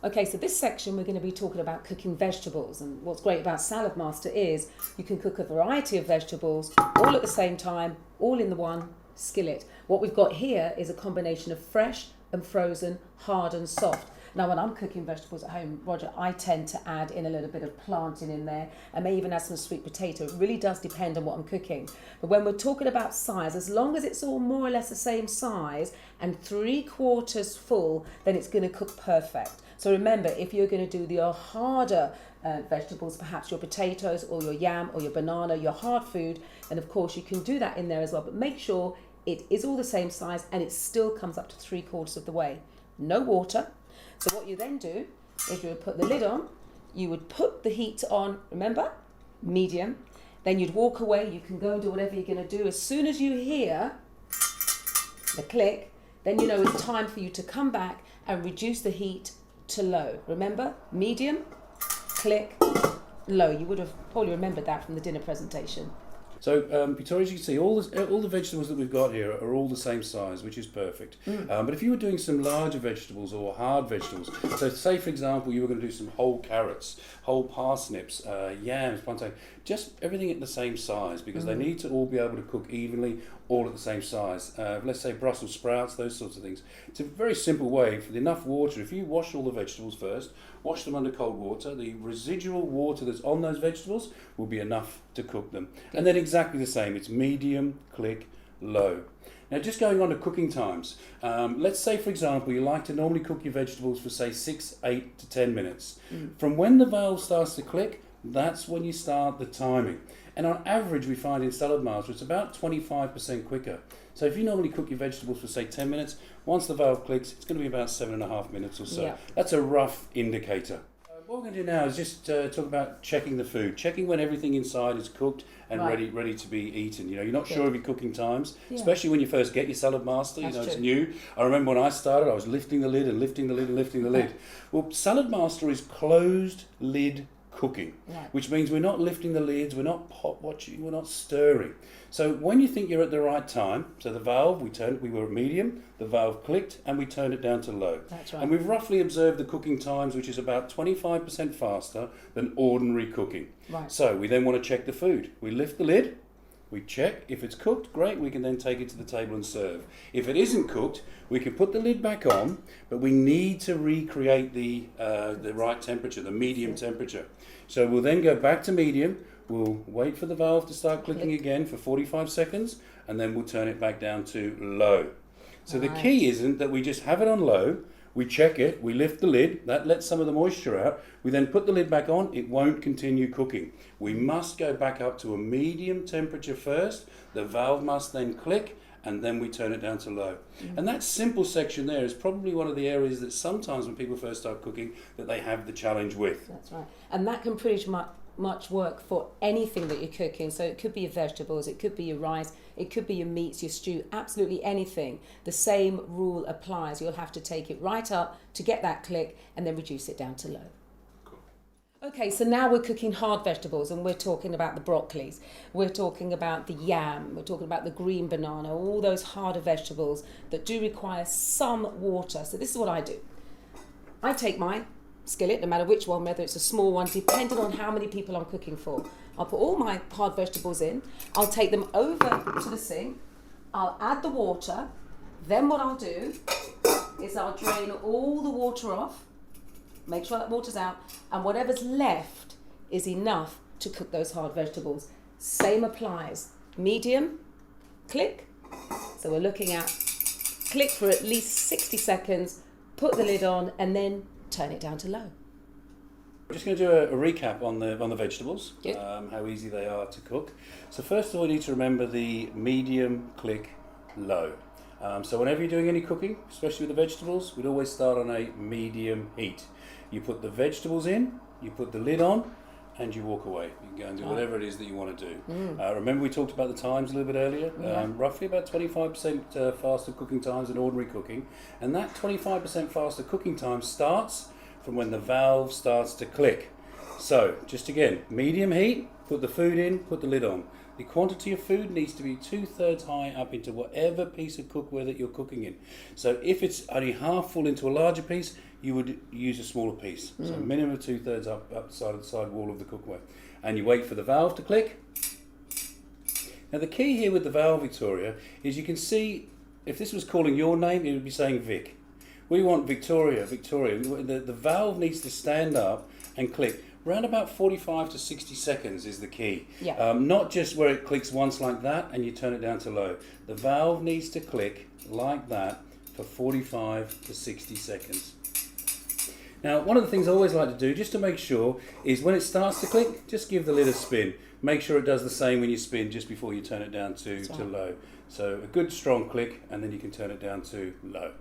Okay, so this section we're going to be talking about cooking vegetables, and what's great about Saladmaster is you can cook a variety of vegetables all at the same time, all in the one skillet. What we've got here is a combination of fresh and frozen, hard and soft. Now when I'm cooking vegetables at home, Roger, I tend to add in a little bit of plantain in there. I may even add some sweet potato. It really does depend on what I'm cooking. But when we're talking about size, as long as it's all more or less the same size and 3/4 full, then it's going to cook perfect. So remember, if you're going to do the harder vegetables, perhaps your potatoes or your yam or your banana, your hard food, then of course you can do that in there as well. But make sure it is all the same size and it still comes up to 3/4 of the way. No water. So what you then do is you would put the lid on, you would put the heat on, remember, medium, then you'd walk away, you can go and do whatever you're going to do. As soon as you hear the click, then you know it's time for you to come back and reduce the heat to low. Remember, medium, click, low. You would have probably remembered that from the dinner presentation. So, Victoria, as you can see, all the vegetables that we've got here are all the same size, which is perfect. But if you were doing some larger vegetables or hard vegetables, so say, for example, you were going to do some whole carrots, whole parsnips, yams, plantain, just everything at the same size, because they need to all be able to cook evenly, all at the same size. Let's say Brussels sprouts, those sorts of things. It's a very simple way. With enough water, if you wash all the vegetables first, wash them under cold water, the residual water that's on those vegetables will be enough to cook them. And then exactly the same, it's medium, click, low. Now just going on to cooking times, let's say for example you like to normally cook your vegetables for say 6, 8 to 10 minutes. From when the valve starts to click, that's when you start the timing. And on average we find in Saladmaster it's about 25% quicker. So if you normally cook your vegetables for say 10 minutes, once the valve clicks it's going to be about 7.5 minutes or so. Yeah. That's a rough indicator. What we're going to do now is just talk about checking the food, checking when everything inside is cooked and ready to be eaten. You know, you're not sure of your cooking times, especially when you first get your Saladmaster. You know, it's new. I remember when I started, I was lifting the lid and lifting the lid and lifting the lid. Well, Saladmaster is closed lid cooking, which means we're not lifting the lids, we're not pot watching, we're not stirring. So when you think you're at the right time, so the valve, we were at medium, the valve clicked and we turned it down to low. That's right. And we've roughly observed the cooking times, which is about 25% faster than ordinary cooking. Right. So we then want to check the food. We lift the lid, we check. If it's cooked, great, we can then take it to the table and serve. If it isn't cooked, we can put the lid back on, but we need to recreate the right temperature, the medium temperature. So we'll then go back to medium, we'll wait for the valve to start clicking again for 45 seconds, and then we'll turn it back down to low. So the key isn't that we just have it on low, we check it, we lift the lid, that lets some of the moisture out, we then put the lid back on, it won't continue cooking. We must go back up to a medium temperature first, the valve must then click, and then we turn it down to low. And that simple section there is probably one of the areas that sometimes when people first start cooking that they have the challenge with. That's right. And that can pretty much work for anything that you're cooking. So it could be your vegetables, it could be your rice, it could be your meats, your stew, absolutely anything. The same rule applies. You'll have to take it right up to get that click and then reduce it down to low. Okay, so now we're cooking hard vegetables and we're talking about the broccolis, we're talking about the yam, we're talking about the green banana, all those harder vegetables that do require some water. So this is what I do. I take my skillet, no matter which one, whether it's a small one, depending on how many people I'm cooking for. I'll put all my hard vegetables in, I'll take them over to the sink, I'll add the water, then what I'll do is I'll drain all the water off, make sure that water's out, and whatever's left is enough to cook those hard vegetables. Same applies. Medium, click. So we're looking at click for at least 60 seconds, put the lid on, and then turn it down to low. We're just going to do a recap on the vegetables, Good. How easy they are to cook. So first of all, you need to remember the medium, click, low. So whenever you're doing any cooking, especially with the vegetables, we'd always start on a medium heat. You put the vegetables in, you put the lid on, and you walk away. You can go and do whatever it is that you want to do. Remember we talked about the times a little bit earlier? Roughly about 25% faster cooking times than ordinary cooking. And that 25% faster cooking time starts from when the valve starts to click. So, just again, medium heat, put the food in, put the lid on. the quantity of food needs to be 2/3 high up into whatever piece of cookware that you're cooking in. So if it's only half full into a larger piece, you would use a smaller piece. So minimum of 2/3 up the side wall of the cookware. And you wait for the valve to click. Now the key here with the valve, Victoria, is you can see if this was calling your name, it would be saying Vic. We want Victoria, Victoria. The valve needs to stand up and click. Around about 45 to 60 seconds is the key. Yeah. Not just where it clicks once like that and you turn it down to low. The valve needs to click like that for 45 to 60 seconds. Now, one of the things I always like to do, just to make sure, is when it starts to click, just give the lid a spin. Make sure it does the same when you spin just before you turn it down to low. So a good strong click, and then you can turn it down to low.